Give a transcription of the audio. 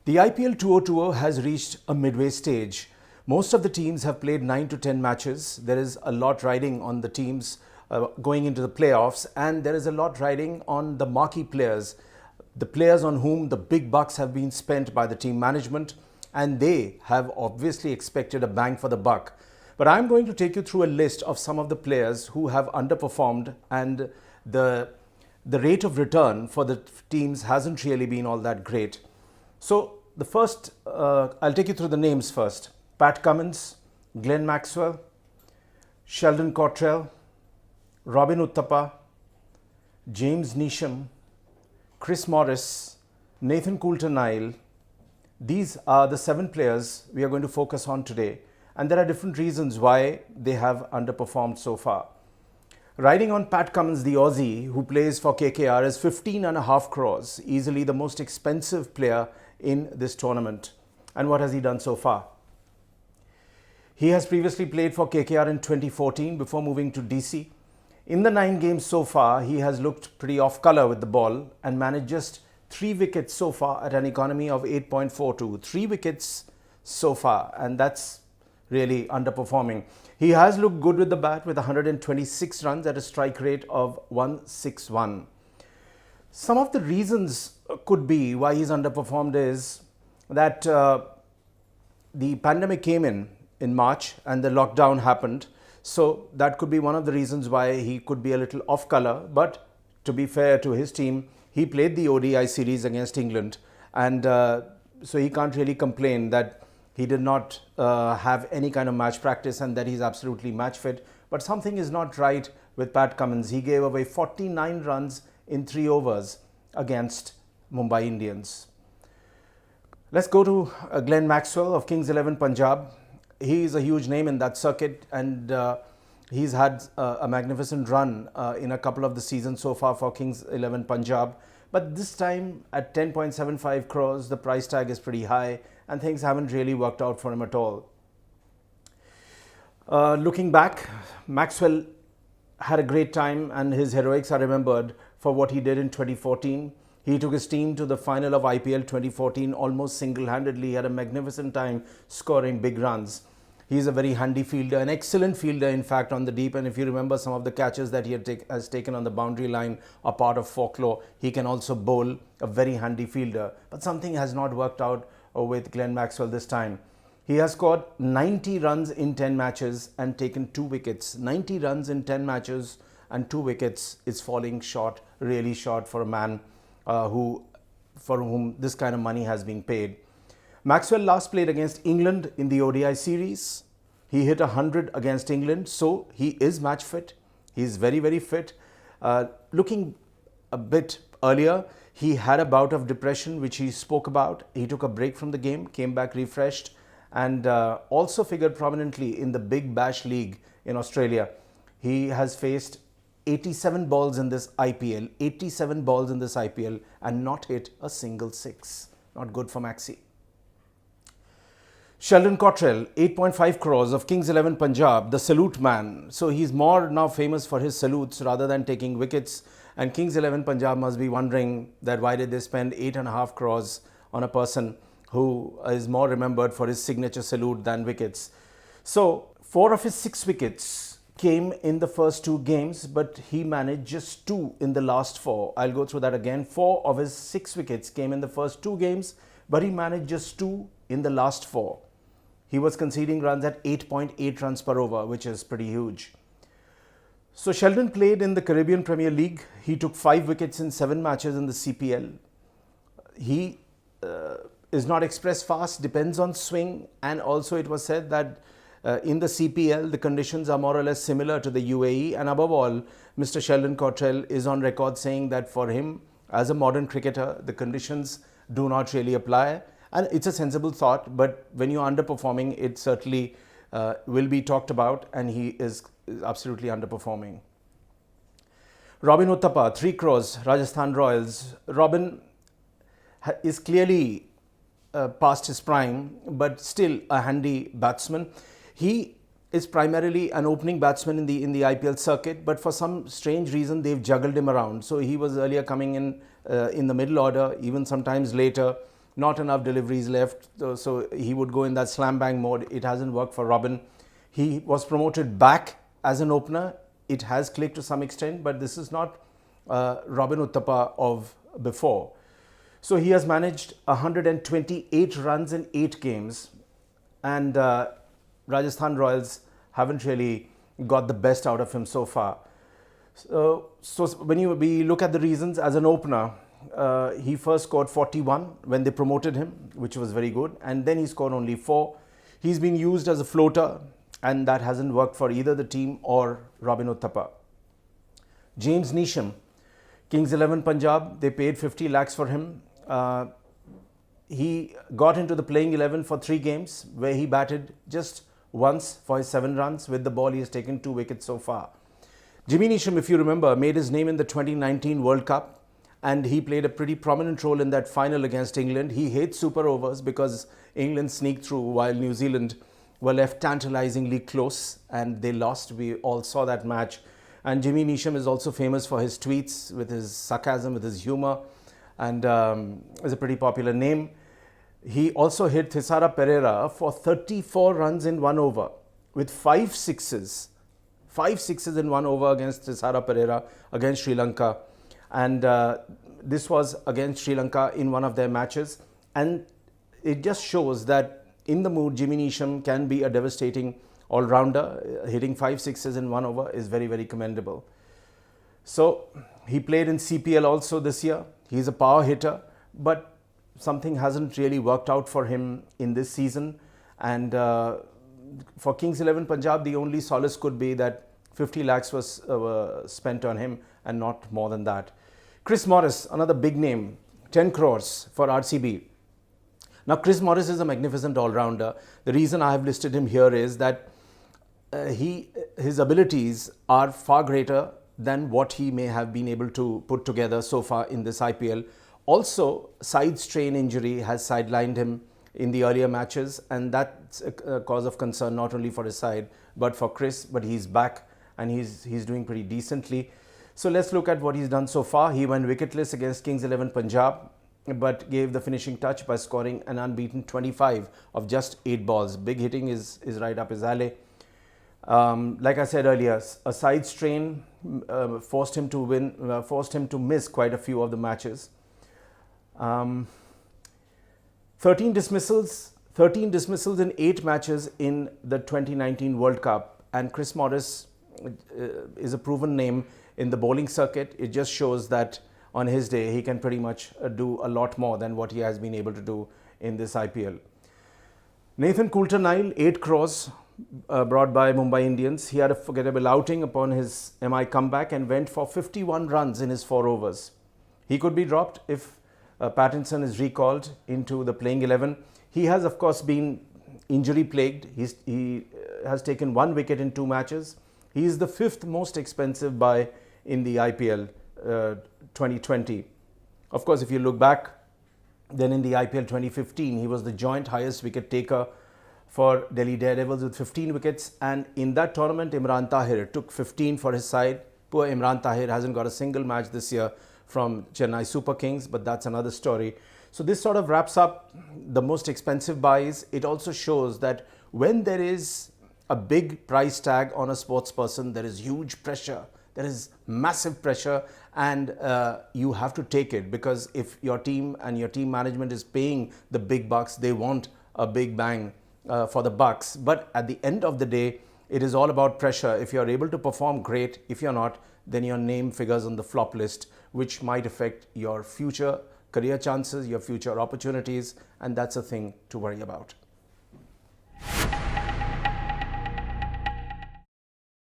The IPL 2020 has reached a midway stage. Most of the teams have played 9 to 10 matches. There is a lot riding on the teams going into the playoffs, and there is a lot riding on the marquee players, the players on whom the big bucks have been spent by the team management, and they have obviously expected a bang for the buck. But I'm going to take you through a list of some of the players who have underperformed, and the rate of return for the teams hasn't really been all that great. So the first, I'll take you through the names first. Pat Cummins, Glenn Maxwell, Sheldon Cottrell, Robin Uthappa, James Neesham, Chris Morris, Nathan CoulterNile. These are the 7 players we are going to focus on today. And there are different reasons why they have underperformed so far. Riding on Pat Cummins, the Aussie, who plays for KKR, is 15.5 crores, easily the most expensive player in this tournament. And what has he done so far? He has previously played for KKR in 2014 before moving to DC. In the 9 games so far, he has looked pretty off colour with the ball and managed just 3 wickets so far at an economy of 8.42. 3 wickets so far, and that's really underperforming. He has looked good with the bat with 126 runs at a strike rate of 161. Some of the reasons could be why he's underperformed is that the pandemic came in March and the lockdown happened. So that could be one of the reasons why he could be a little off colour. But to be fair to his team, he played the ODI series against England, and so he can't really complain that he did not have any kind of match practice and that he's absolutely match fit. But something is not right with Pat Cummins. He gave away 49 runs in 3 overs against Mumbai Indians. Let's go to Glenn Maxwell of Kings 11 Punjab. He is a huge name in that circuit, and he's had a magnificent run in a couple of the seasons so far for Kings 11 Punjab. But this time at 10.75 crores, the price tag is pretty high and things haven't really worked out for him at all. Looking back, Maxwell had a great time and his heroics are remembered for what he did in 2014. He took his team to the final of IPL 2014 almost single-handedly. He had a magnificent time scoring big runs. He's a very handy fielder, an excellent fielder in fact on the deep, and if you remember some of the catches that he has taken on the boundary line are part of folklore. He can also bowl, a very handy fielder. But something has not worked out with Glenn Maxwell this time. He has scored 90 runs in 10 matches and taken 2 wickets. 90 runs in 10 matches and 2 wickets is falling short, really short for a man for whom this kind of money has been paid. Maxwell last played against England in the ODI series. He hit 100 against England, so he is match fit. He is very, very fit. Looking a bit earlier, he had a bout of depression, which he spoke about. He took a break from the game, came back refreshed, and also figured prominently in the Big Bash League in Australia. He has faced 87 balls in this IPL, 87 balls in this IPL, and not hit a single 6. Not good for Maxi. Sheldon Cottrell, 8.5 crores of Kings 11 Punjab, the salute man. So he's more now famous for his salutes rather than taking wickets. And Kings 11 Punjab must be wondering that why did they spend 8.5 crores on a person who is more remembered for his signature salute than wickets. So 4 of his 6 wickets came in the first 2 games, but he managed just 2 in the last 4. I'll go through that again. 4 of his 6 wickets came in the first 2 games, but he managed just 2 in the last 4. He was conceding runs at 8.8 runs per over, which is pretty huge. So Sheldon played in the Caribbean Premier League. He took 5 wickets in 7 matches in the CPL. He is not express fast, depends on swing, and also it was said that in the CPL, the conditions are more or less similar to the UAE, and above all, Mr. Sheldon Cottrell is on record saying that for him, as a modern cricketer, the conditions do not really apply. And it's a sensible thought, but when you're underperforming, it certainly will be talked about, and he is absolutely underperforming. Robin Uthappa, 3 crores, Rajasthan Royals. Robin is clearly past his prime, but still a handy batsman. He is primarily an opening batsman in the IPL circuit, but for some strange reason they've juggled him around. So he was earlier coming in the middle order, even sometimes later. not enough deliveries left, so he would go in that slam bang mode. It hasn't worked for Robin. He was promoted back as an opener. It has clicked to some extent, but this is not Robin Uthappa of before. So he has managed 128 runs in 8 games, and Rajasthan Royals haven't really got the best out of him so far. So when we look at the reasons, as an opener, he first scored 41 when they promoted him, which was very good, and then he scored only 4. He's been used as a floater, and that hasn't worked for either the team or Robin Uthappa. James Neesham, Kings 11 Punjab, they paid 50 lakhs for him. He got into the playing 11 for 3 games, where he batted just once for his 7 runs. With the ball, he has taken 2 wickets so far. Jimmy Neesham, if you remember, made his name in the 2019 World Cup, and he played a pretty prominent role in that final against England. He hates super overs because England sneaked through while New Zealand were left tantalizingly close, and they lost. We all saw that match. And Jimmy Neesham is also famous for his tweets, with his sarcasm, with his humor, and is a pretty popular name. He also hit Thisara Pereira for 34 runs in 1 over with 5 sixes. 5 sixes in 1 over against Thisara Pereira against Sri Lanka. And this was against Sri Lanka in one of their matches. And it just shows that in the mood, Jimmy Neesham can be a devastating all-rounder. Hitting 5 sixes in 1 over is very, very commendable. So he played in CPL also this year. He's a power hitter, but something hasn't really worked out for him in this season. And for Kings 11 Punjab, the only solace could be that 50 lakhs was spent on him and not more than that. Chris Morris, another big name, 10 crores for RCB. Now, Chris Morris is a magnificent all-rounder. The reason I have listed him here is that his abilities are far greater than what he may have been able to put together so far in this IPL. Also, side strain injury has sidelined him in the earlier matches, and that's a cause of concern not only for his side but for Chris. But he's back and he's doing pretty decently. So let's look at what he's done so far. He went wicketless against Kings 11 Punjab, but gave the finishing touch by scoring an unbeaten 25 of just 8 balls. Big hitting is right up his alley. Like I said earlier, a side strain forced him to miss quite a few of the matches. 13 dismissals in 8 matches in the 2019 World Cup, and Chris Morris is a proven name in the bowling circuit. It just shows that on his day he can pretty much do a lot more than what he has been able to do in this IPL. Nathan CoulterNile, 8 crores brought by Mumbai Indians. He had a forgettable outing upon his MI comeback and went for 51 runs in his 4 overs. He could be dropped if Pattinson is recalled into the playing 11. He has, of course, been injury plagued. He has taken 1 wicket in 2 matches. He is the 5th most expensive buy in the IPL 2020. Of course, if you look back, then in the IPL 2015, he was the joint highest wicket taker for Delhi Daredevils with 15 wickets. And in that tournament, Imran Tahir took 15 for his side. Poor Imran Tahir hasn't got a single match this year from Chennai Super Kings, but that's another story. So this sort of wraps up the most expensive buys. It also shows that when there is a big price tag on a sports person, there is huge pressure. There is massive pressure, and you have to take it, because if your team and your team management is paying the big bucks, they want a big bang for the bucks. But at the end of the day, it is all about pressure. If you're able to perform, great. If you're not, then your name figures on the flop list, which might affect your future career chances, your future opportunities, and that's a thing to worry about.